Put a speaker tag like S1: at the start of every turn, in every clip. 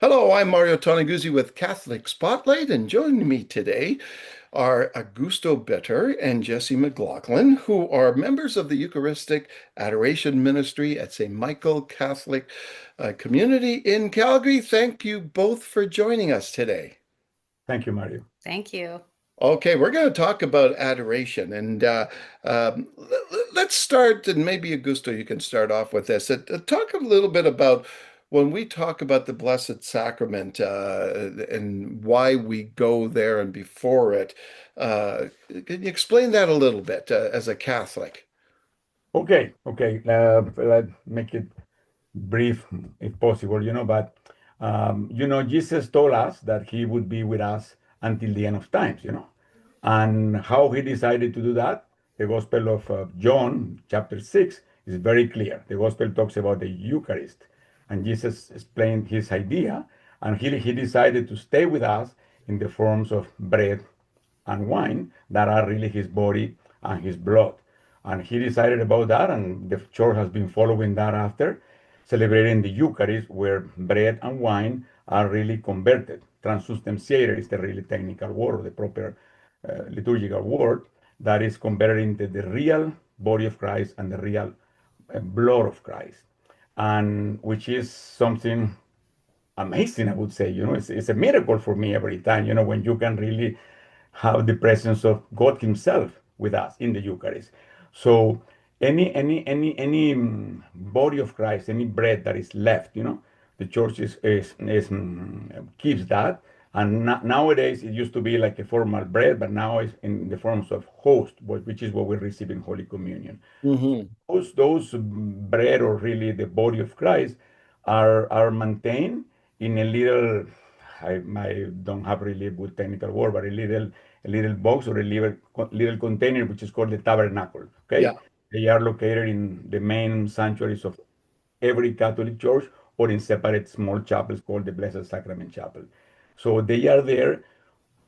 S1: Hello, I'm Mario Toneguzzi with Catholic Spotlight, and joining me today are Augusto Bitter and Jessie McLaughlin, who are members of the Eucharistic Adoration Ministry at St. Michael Catholic Community in Calgary. Thank you both for joining us today.
S2: Thank you, Mario.
S3: Thank you.
S1: Okay, we're going to talk about adoration, and let's start. And maybe Augusto, you can start off with this. Talk a little bit about when we talk about the Blessed Sacrament and why we go there and before it. Uh, can you explain that a little bit as a Catholic?
S2: Okay. Let's make it brief if possible, but Jesus told us that he would be with us until the end of times. And how he decided to do that, the Gospel of John, chapter 6, is very clear. The Gospel talks about the Eucharist, and Jesus explained his idea, and he decided to stay with us in the forms of bread and wine that are really his body and his blood. And he decided about that, and the church has been following that after, celebrating the Eucharist, where bread and wine are really converted. Transubstantiated is the really technical word, or the proper liturgical word, that is converted into the real body of Christ and the real blood of Christ. And which is something amazing, I would say. It's a miracle for me every time, when you can really have the presence of God Himself with us in the Eucharist. So any body of Christ, any bread that is left, the church keeps that. And nowadays it used to be like a formal bread, but now it's in the forms of host, which is what we receive in Holy Communion.
S1: Hmm.
S2: Those bread, or really the body of Christ, are maintained in a little, I don't have really a good technical word, but a little box, or a little container, which is called the tabernacle. Okay,
S1: Yeah.
S2: they are located in the main sanctuaries of every Catholic church, or in separate small chapels called the Blessed Sacrament Chapel. So they are there,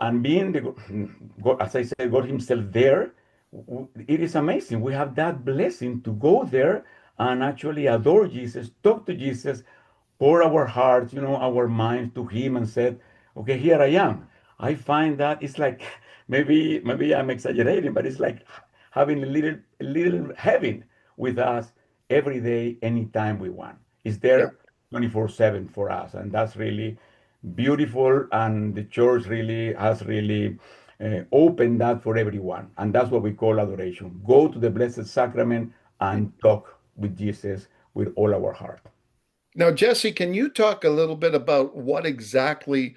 S2: and being God, as I said, God Himself there, it is amazing. We have that blessing to go there and actually adore Jesus, talk to Jesus, pour our hearts, our minds to Him, and said, "Okay, here I am." I find that it's like maybe I'm exaggerating, but it's like having a little heaven with us every day, anytime we want. It's
S1: Yeah.
S2: there 24/7 for us, and that's really beautiful. And the church really has really opened that for everyone, and that's what we call adoration. Go to the Blessed Sacrament and talk with Jesus with all our heart.
S1: Now, Jesse, can you talk a little bit about what exactly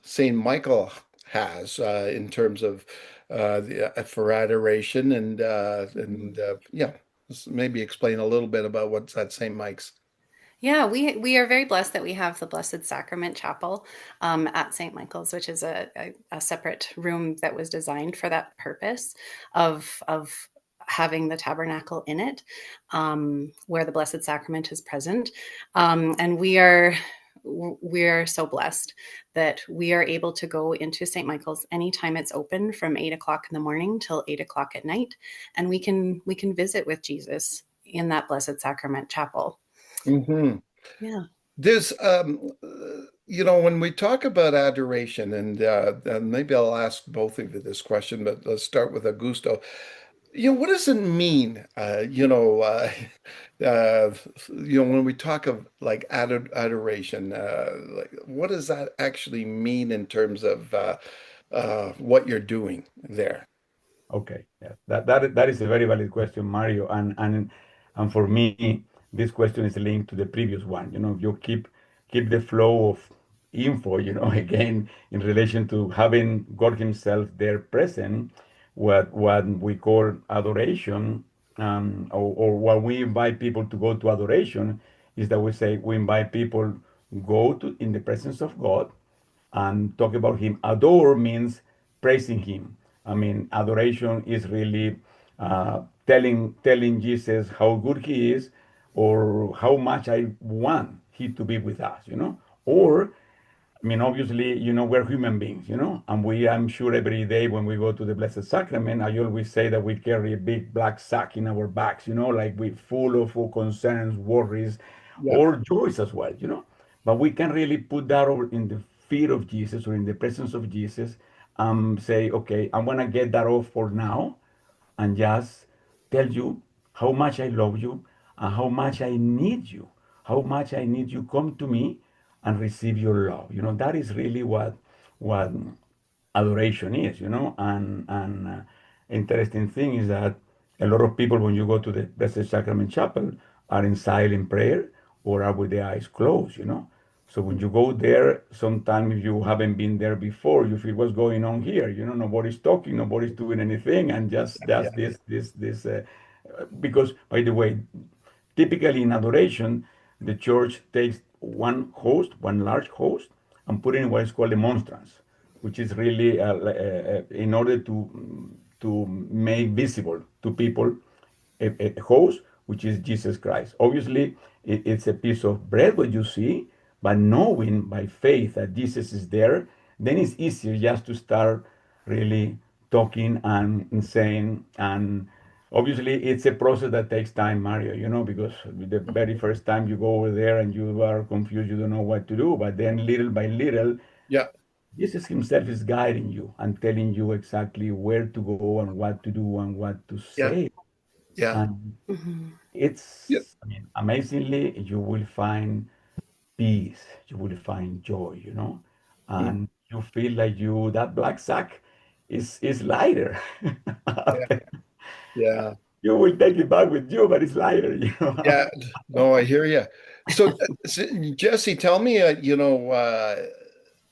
S1: St. Michael has in terms of for adoration and yeah, maybe explain a little bit about what's at St. Mike's.
S3: Yeah, we are very blessed that we have the Blessed Sacrament Chapel at St. Michael's, which is a separate room that was designed for that purpose of having the tabernacle in it, where the Blessed Sacrament is present. And we are so blessed that we are able to go into St. Michael's anytime it's open from 8 o'clock in the morning till 8 o'clock at night, and we can visit with Jesus in that Blessed Sacrament Chapel.
S1: Hmm.
S3: Yeah.
S1: There's, when we talk about adoration, and maybe I'll ask both of you this question, but let's start with Augusto. What does it mean? Uh, when we talk of like adoration, like what does that actually mean in terms of what you're doing there?
S2: Okay, yeah, that is a very valid question, Mario, and for me, this question is linked to the previous one. You keep the flow of info. Again, in relation to having God Himself there present, what we call adoration, or what we invite people to go to adoration, is that we say we invite people go to in the presence of God and talk about Him. Adore means praising Him. I mean, adoration is really telling Jesus how good He is, or how much I want He to be with us. Or, I mean, obviously, we're human beings, and I'm sure every day when we go to the Blessed Sacrament, I always say that we carry a big black sack in our backs, like we full of concerns, worries,
S1: Yeah.
S2: or joys as well. But we can really put that over in the feet of Jesus or in the presence of Jesus, say, okay, I'm gonna get that off for now, and just tell you how much I love you and how much I need you, how much I need you come to me and receive your love. That is really what adoration is, and interesting thing is that a lot of people, when you go to the Blessed Sacrament Chapel, are in silent prayer or are with their eyes closed. So when you go there, sometimes if you haven't been there before, you feel what's going on here. Nobody's talking, nobody's doing anything, and
S1: Yeah,
S2: just this. Because, by the way, typically in adoration, the church takes one large host, and put in what is called a monstrance, which is really in order to make visible to people a host, which is Jesus Christ. Obviously, it's a piece of bread what you see, but knowing by faith that Jesus is there, then it's easier just to start really talking and saying. And obviously, it's a process that takes time, Mario, because the very first time you go over there and you are confused, you don't know what to do. But then little by little,
S1: yeah,
S2: Jesus himself is guiding you and telling you exactly where to go and what to do and what to
S1: yeah,
S2: say.
S1: yeah,
S2: And
S3: Mhm.
S1: yeah,
S2: I mean, amazingly, you will find peace, you will find joy,
S1: mm,
S2: and you feel like that black sack is lighter.
S1: yeah, yeah,
S2: You will take it back with you, but it's lighter.
S1: yeah. No, I hear you. So, Jesse, tell me,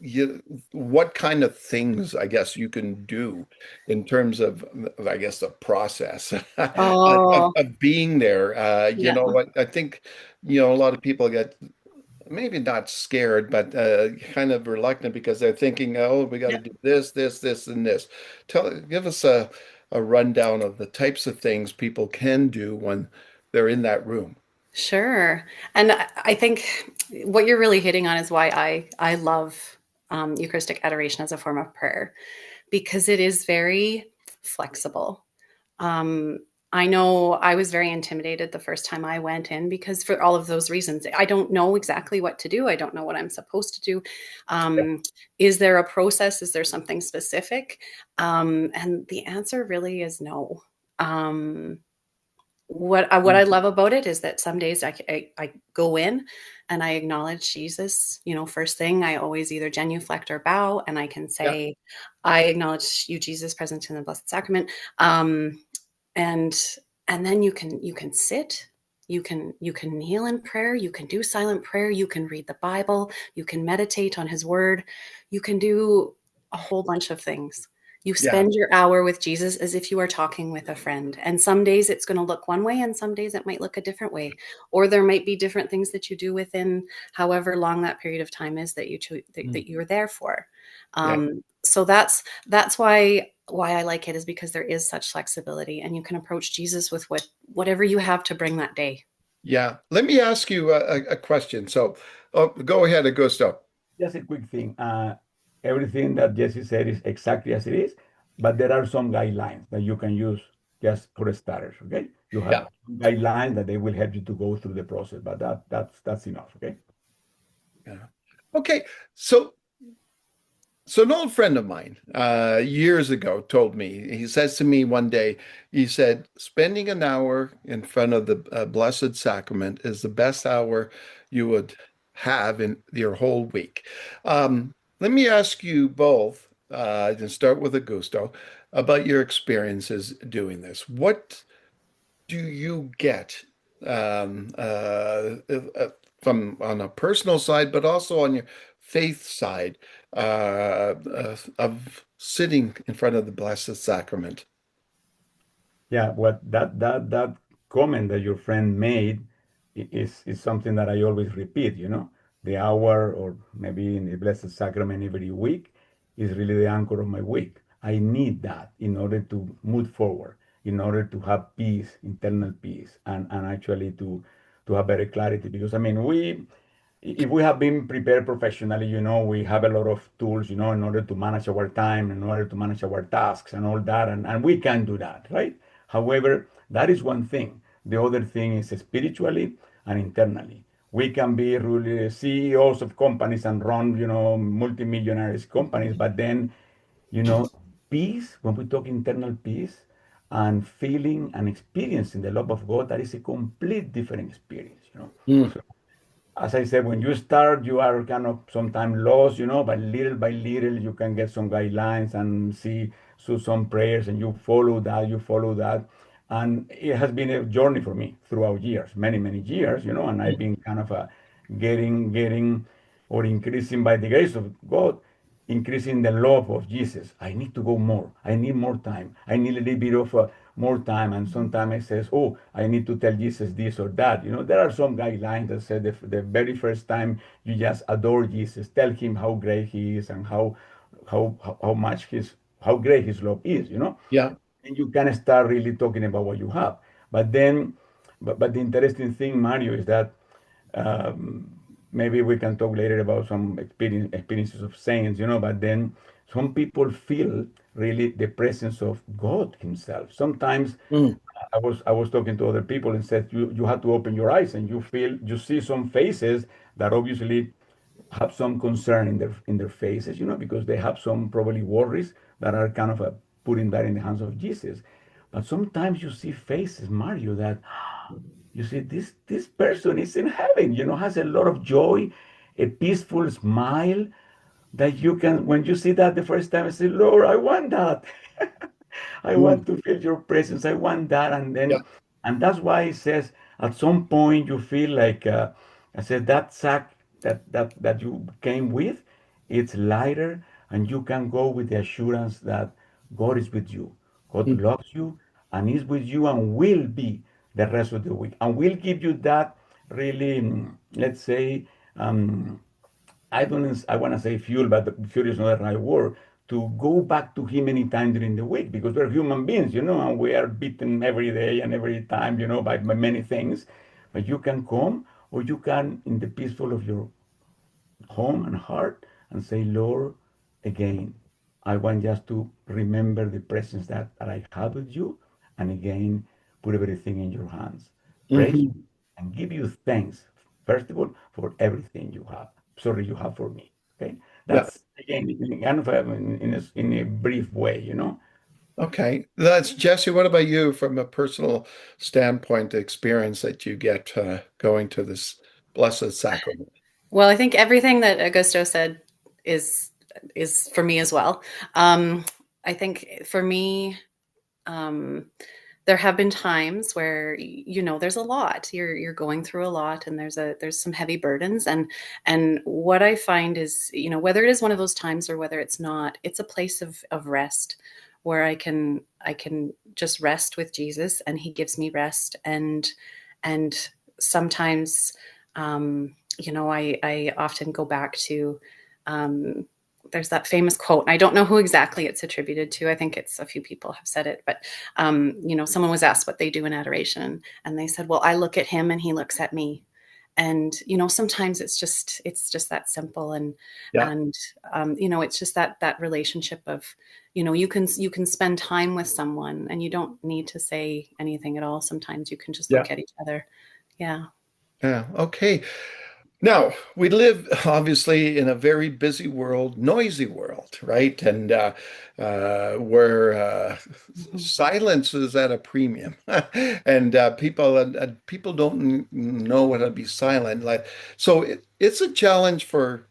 S1: you what kind of things I guess you can do in terms of I guess the process
S3: Oh,
S1: of being there.
S3: yeah.
S1: What I think, a lot of people get maybe not scared, but kind of reluctant because they're thinking, oh, we got to
S3: Yeah.
S1: do this, and this. Give us a rundown of the types of things people can do when they're in that room.
S3: Sure. And I think what you're really hitting on is why I love Eucharistic adoration as a form of prayer, because it is very flexible. Um, I know I was very intimidated the first time I went in because for all of those reasons, I don't know exactly what to do. I don't know what I'm supposed to do.
S1: Yeah,
S3: Is there a process? Is there something specific? And the answer really is no. Um, what I love about it is that some days I go in and I acknowledge Jesus. First thing I always either genuflect or bow, and I can
S1: yeah,
S3: say, "I acknowledge you, Jesus, present in the Blessed Sacrament." Um, and and then you can sit, you can kneel in prayer, you can do silent prayer, you can read the Bible, you can meditate on His Word, you can do a whole bunch of things. You
S1: yeah,
S3: spend your hour with Jesus as if you are talking with a friend. And some days it's going to look one way, and some days it might look a different way. Or there might be different things that you do within however long that period of time is that
S2: Mm.
S3: that you're there for.
S1: yeah.
S3: So that's why I like it, is because there is such flexibility, and you can approach Jesus with whatever you have to bring that day.
S1: Yeah. Let me ask you a question. So, go ahead, Augusto.
S2: Just a quick thing. Everything that Jesse said is exactly as it is, but there are some guidelines that you can use just for starters. Okay, you have
S1: Yeah.
S2: guidelines that they will help you to go through the process, but that's enough. Okay.
S1: Yeah. Okay. So an old friend of mine, years ago told me, he says to me one day, he said, spending an hour in front of the Blessed Sacrament is the best hour you would have in your whole week. Let me ask you both, to start with Augusto, about your experiences doing this. What do you get um, uh, uh, from on a personal side, but also on your faith side of sitting in front of the Blessed Sacrament?
S2: Yeah, what that comment that your friend made is something that I always repeat, the hour or maybe in the Blessed Sacrament every week is really the anchor of my week. I need that in order to move forward, in order to have peace, internal peace, and actually to have better clarity. Because I mean, if we have been prepared professionally, we have a lot of tools, in order to manage our time, in order to manage our tasks and all that, and we can do that, right? However, that is one thing. The other thing is spiritually and internally. We can be really CEOs of companies and run, multimillionaires companies, but then, you know, peace, when we talk internal peace and feeling and experiencing the love of God, that is a complete different experience.
S1: Mm.
S2: As I said, when you start, you are kind of sometimes lost, but little by little, you can get some guidelines and see so some prayers, and you follow that. And it has been a journey for me throughout years, many, many years, and I've been kind of getting or increasing by the grace of God, increasing the love of Jesus. I need to go more. I need more time. I need a little bit of more time. And sometimes I says, oh, I need to tell Jesus this or that. There are some guidelines that say the very first time you just adore Jesus, tell him how great he is and how much how great his love is.
S1: Yeah.
S2: And you can start really talking about what you have. But then, but the interesting thing, Mario, is that um, maybe we can talk later about some experiences of saints, but then some people feel really the presence of God Himself. Sometimes
S1: Mm.
S2: I was talking to other people and said you have to open your eyes and you see some faces that obviously have some concern in their faces, because they have some probably worries that are kind of putting that in the hands of Jesus. But sometimes you see faces, Mario, that you see this person is in heaven, has a lot of joy, a peaceful smile that you can, when you see that the first time, I say, Lord, I want that. I
S1: Mm.
S2: want to feel your presence. I want that. And
S1: Yeah.
S2: then, and that's why it says at some point you feel like, I said, that sack that you came with, it's lighter, and you can go with the assurance that God is with you. God
S1: Mm.
S2: loves you and is with you and will be the rest of the week. And will give you that really, let's say, um, I want to say fuel, but fuel is not the right word. To go back to Him any time during the week, because we're human beings, and we are beaten every day and every time, by many things. But you can come, or you can, in the peaceful of your home and heart, and say, Lord, again, I want just to remember the presence that I have with you, and again, put everything in your hands. Praise you
S1: Mhm.
S2: and give you thanks, first of all, for everything you have. Sorry, you have for me. Okay,
S1: Yeah.
S2: that's again in kind of in a brief way.
S1: Okay. That's Jesse. What about you from a personal standpoint, the experience that you get going to this Blessed Sacrament?
S3: Well, I think everything that Augusto said is is for me as well. Um, I think for me, um, there have been times where there's a lot. You're going through a lot, and there's some heavy burdens. And what I find is, whether it is one of those times or whether it's not, it's a place of rest where I can just rest with Jesus, and He gives me rest. And sometimes, I often go back to. Um, there's that famous quote. I don't know who exactly it's attributed to. I think it's a few people have said it, but someone was asked what they do in adoration, and they said, "Well, I look at Him and He looks at me." And sometimes it's just that simple, and
S1: Yeah.
S3: and it's just that relationship of, you can spend time with someone, and you don't need to say anything at all. Sometimes you can just
S1: Yeah.
S3: look at each other. Yeah.
S1: Yeah. Okay. Now, we live obviously in a very busy world, noisy world, right? And where
S3: Mhm.
S1: silence is at a premium, and people don't know how to be silent. Like, so it's a challenge for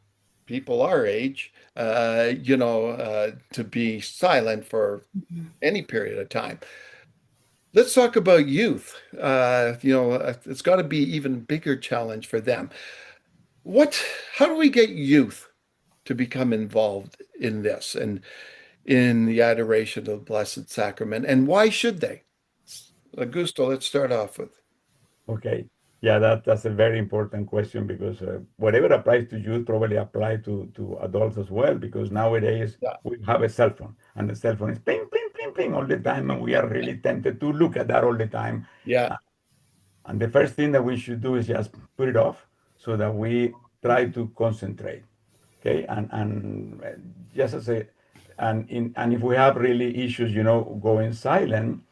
S1: people our age, to be silent for
S3: Mhm.
S1: any period of time. Let's talk about youth. It's got to be even bigger challenge for them. What, how do we get youth to become involved in this and in the adoration of the Blessed Sacrament? And why should they? Augusto, let's start off with.
S2: Okay. Yeah, that's a very important question because whatever applies to youth probably apply to adults as well, because nowadays
S1: Yeah.
S2: we have a cell phone and the cell phone is ping, ping, ping, ping all the time, and we are really tempted to look at that all the time.
S1: Yeah.
S2: Uh, and the first thing that we should do is just put it off so that we try to concentrate. Okay, and just as a and if we have really issues, going silent,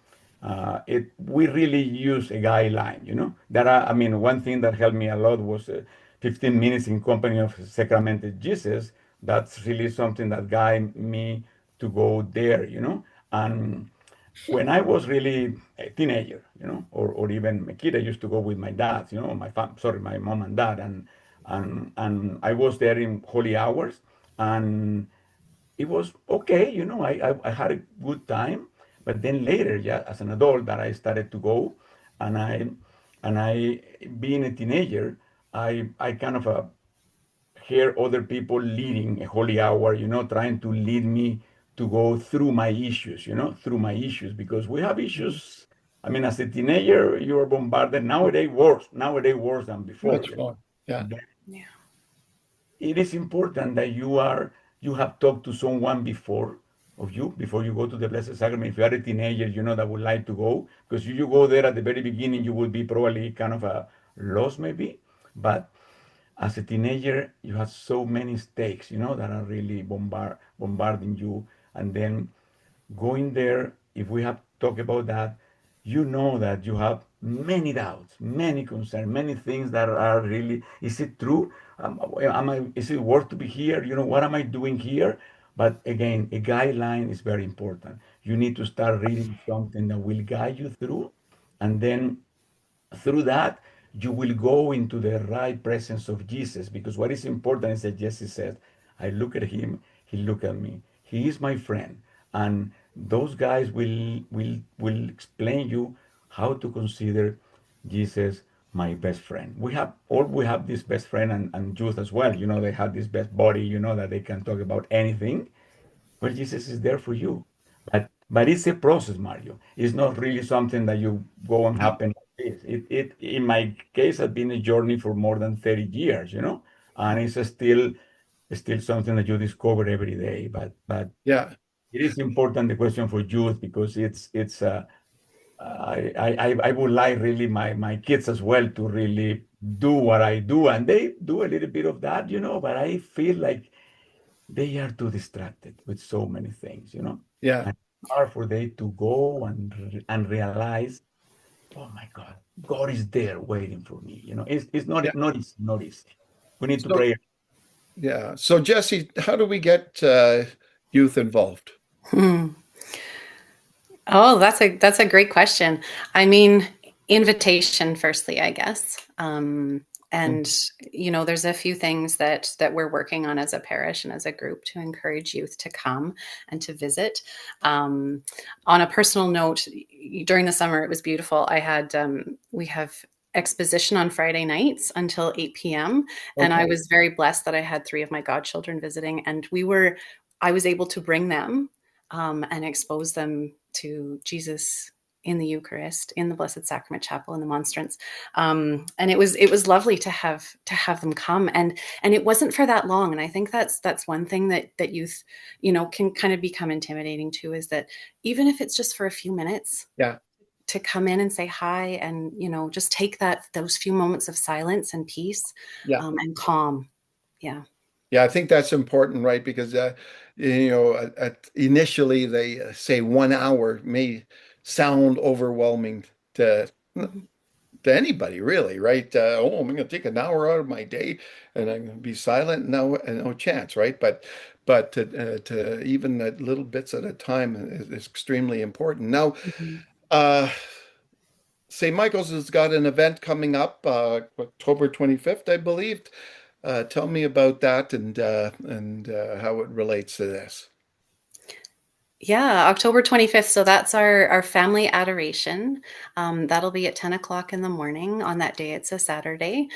S2: we really use a guideline, I mean, one thing that helped me a lot was 15 minutes in company of sacramented Jesus. That's really something that guided me to go there, And when I was really a teenager, or even a kid, I used to go with my dad, my mom and dad, and I was there in holy hours, and it was okay, I had a good time. But then later, yeah, as an adult, that I started to go, and I being a teenager, I kind of hear other people leading a holy hour, trying to lead me to go through my issues, through my issues, because we have issues. I mean, as a teenager, you are bombarded nowadays worse than before,
S1: Much more. Yeah.
S3: Yeah.
S2: it is important that you have talked to someone before you go to the Blessed Sacrament. If you are a teenager, that would like to go, because if you go there at the very beginning, you will be probably kind of a lost maybe. But as a teenager, you have so many stakes, that are really bombarding you. And then going there, if we have talked about that, you know that you have many doubts, many concerns, many things that are really, is it true? Is it worth to be here? What am I doing here? But again, a guideline is very important. You need to start reading something that will guide you through, and then through that, you will go into the right presence of Jesus. Because what is important is that Jesse said, I look at him, he look at me. He is my friend. And those guys will explain you how to consider Jesus my best friend. We have this best friend, and youth as well. They have this best buddy, that they can talk about anything. Well, Jesus is there for you. But it's a process, Mario. It's not really something that you go and
S1: No.
S2: happen like this. It in my case has been a journey for more than 30 years, and it's still something that you discover every day. But
S1: Yeah.
S2: it is important, the question for youth, because it's I would like really my kids as well to really do what I do, and they do a little bit of that, but I feel like they are too distracted with so many things,
S1: Yeah.
S2: and it's hard for them to go and realize, oh my God, God is there waiting for me. It's
S1: Yeah.
S2: not easy. We need to
S1: So,
S2: pray.
S1: yeah. So, Jesse, how do we get youth involved?
S3: Hmm. Oh, that's a great question. I mean, invitation firstly, I guess. And there's a few things that we're working on as a parish and as a group to encourage youth to come and to visit. Um, on a personal note, during the summer, it was beautiful. We have exposition on Friday nights until 8 p.m. And I
S1: Okay.
S3: was very blessed that I had three of my godchildren visiting, and I was able to bring them and expose them to Jesus in the Eucharist, in the Blessed Sacrament Chapel, in the monstrance, and it was lovely to have them come, and it wasn't for that long. And I think that's one thing that youth, can kind of become intimidating too, is that even if it's just for a few minutes,
S1: Yeah.
S3: to come in and say hi, and just take those few moments of silence and peace,
S1: Yeah.
S3: and calm. Yeah.
S1: Yeah, I think that's important, right? Because initially they say 1 hour may sound overwhelming to
S3: Mhm.
S1: to anybody, really, right? Oh, I'm going to take an hour out of my day and I'm going to be silent. No chance, right? But to even at little bits at a time is extremely important. Now,
S3: Mhm.
S1: uh, St. Michael's has got an event coming up, October 25th, I believe. Tell me about that and how it relates to this.
S3: Yeah, October 25th. So that's our family adoration. That'll be at 10 o'clock in the morning on that day. It's a Saturday.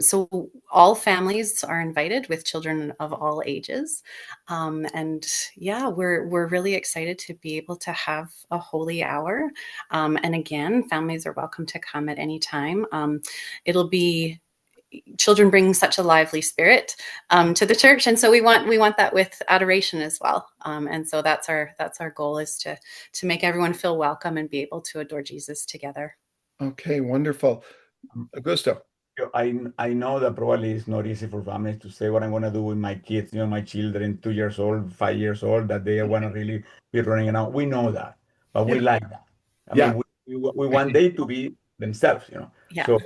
S3: So all families are invited with children of all ages. And yeah, we're really excited to be able to have a holy hour. And again, families are welcome to come at any time. It'll be children bring such a lively spirit to the church, and so we want that with adoration as well. And so that's our goal, is to make everyone feel welcome and be able to adore Jesus together.
S1: Okay, wonderful. Augusto.
S2: I know that probably it's not easy for families to say what I'm going to do with my kids, my children, 2 years old, 5 years old, that they want to really be running around. We know that, but we
S1: Yeah,
S2: like that. I mean,
S1: Yeah.
S2: we want they to be themselves, you know.
S3: Yeah.
S2: So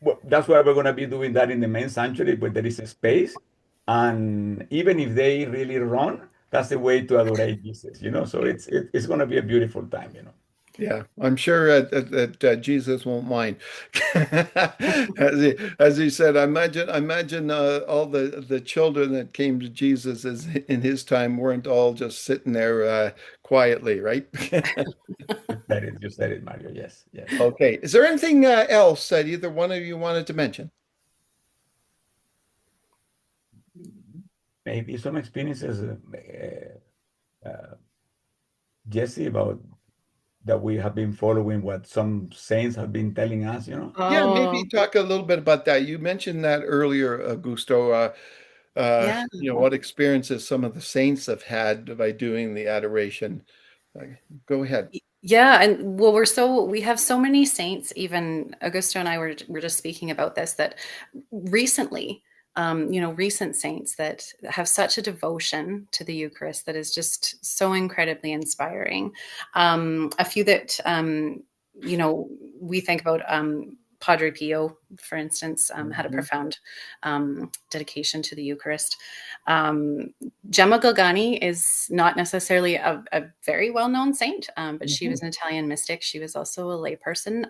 S2: well, that's why we're going to be doing that in the main sanctuary, but there is a space. And even if they really run, that's the way to adore Jesus, you know. So it's going to be a beautiful time, you know.
S1: Yeah, I'm sure that Jesus won't mind. As he said, I imagine all the children that came to Jesus as in his time weren't all just sitting there quietly, right?
S2: You said it, Mario. Yes, yes.
S1: Okay. Is there anything else that either one of you wanted to mention?
S2: Maybe some experiences, Jesse, about that we have been following what some saints have been telling us, you know.
S1: Yeah, maybe
S3: Oh,
S1: talk a little bit about that. You mentioned that earlier, Augusto.
S3: yeah.
S1: What experiences some of the saints have had by doing the adoration. Uh, Go ahead.
S3: Yeah, and well, we have so many saints. Even Augusto and I were just speaking about this that recently, recent saints that have such a devotion to the Eucharist that is just so incredibly inspiring. A few that you know we think about. Padre Pio, for instance, had a
S1: Mhm.
S3: profound dedication to the Eucharist. Um, Gemma Galgani is not necessarily a very well-known saint, but she
S1: Mhm.
S3: was an Italian mystic. She was also a layperson.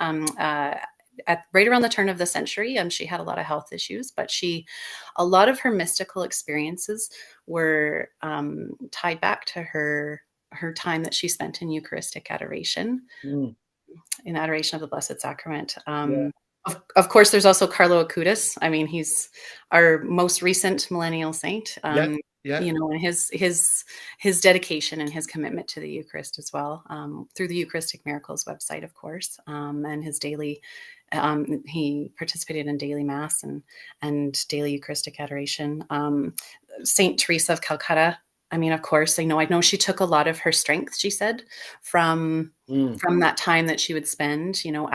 S3: At right around the turn of the century, she had a lot of health issues, but a lot of her mystical experiences were tied back to her time that she spent in Eucharistic adoration,
S1: Mm.
S3: in adoration of the Blessed Sacrament.
S1: Yeah,
S3: Of course, there's also Carlo Acutis. I mean, he's our most recent millennial saint.
S1: yeah, yeah.
S3: And his dedication and his commitment to the Eucharist as well, through the Eucharistic Miracles website, of course, and his daily. He participated in daily mass and daily Eucharistic adoration. Saint Teresa of Calcutta. I mean, of course, I know she took a lot of her strength, she said, from
S1: Mm.
S3: from that time that she would spend,
S1: Yeah.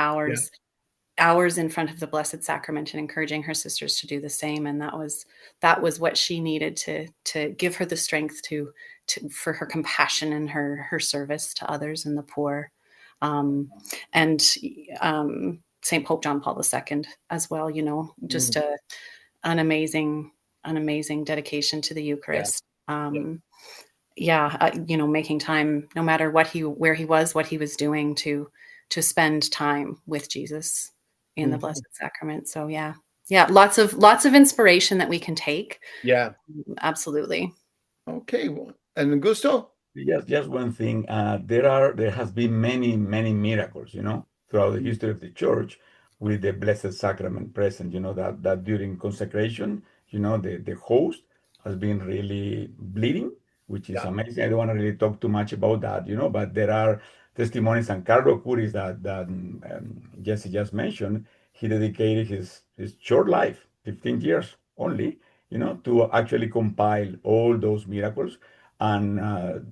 S3: hours in front of the Blessed Sacrament and encouraging her sisters to do the same. And that was what she needed to give her the strength for her compassion and her service to others and the poor. And Saint Pope John Paul II as well, just
S1: Mm.
S3: an amazing dedication to the
S1: Yeah,
S3: Eucharist.
S1: yeah.
S3: Yeah, making time, no matter where he was, what he was doing, to spend time with Jesus in the
S1: Mhm.
S3: Blessed Sacrament. So yeah, lots of inspiration that we can take.
S1: Yeah.
S3: Absolutely.
S1: Okay. Well, and Gusto?
S2: Just one thing. There has been many miracles, you know, throughout the history of the church with the Blessed Sacrament present. You know that during consecration, you know, the host has been really bleeding, which is
S1: Yeah.
S2: amazing. I don't want to really talk too much about that, you know, but there are testimonies, and Carlo Curis that Jesse just mentioned. He dedicated his short life, 15 years only, you know, to actually compile all those miracles, and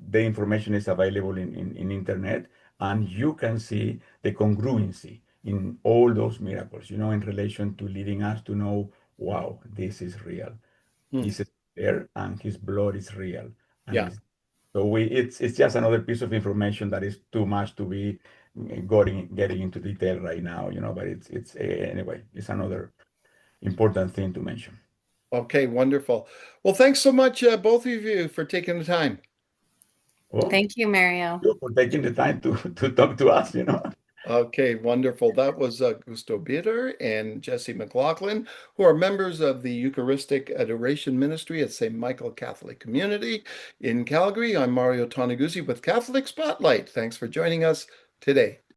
S2: the information is available in internet, and you can see the congruency in all those miracles, you know, in relation to leading us to know, wow, this is real.
S1: Mm.
S2: Jesus is there, and his blood is real. And
S1: Yeah.
S2: it's so it's just another piece of information that is too much to be getting into detail right now, you know, but it's anyway, it's another important thing to mention.
S1: Okay, wonderful. Well, thanks so much, both of you, for taking the time.
S2: Well,
S3: Thank you, Mario.
S2: you for taking the time to talk to us, you know.
S1: Okay, wonderful. That was Gusto Bitter and Jessie McLaughlin, who are members of the Eucharistic Adoration Ministry at St. Michael Catholic Community in Calgary. I'm Mario Toneguzzi with Catholic Spotlight. Thanks for joining us today.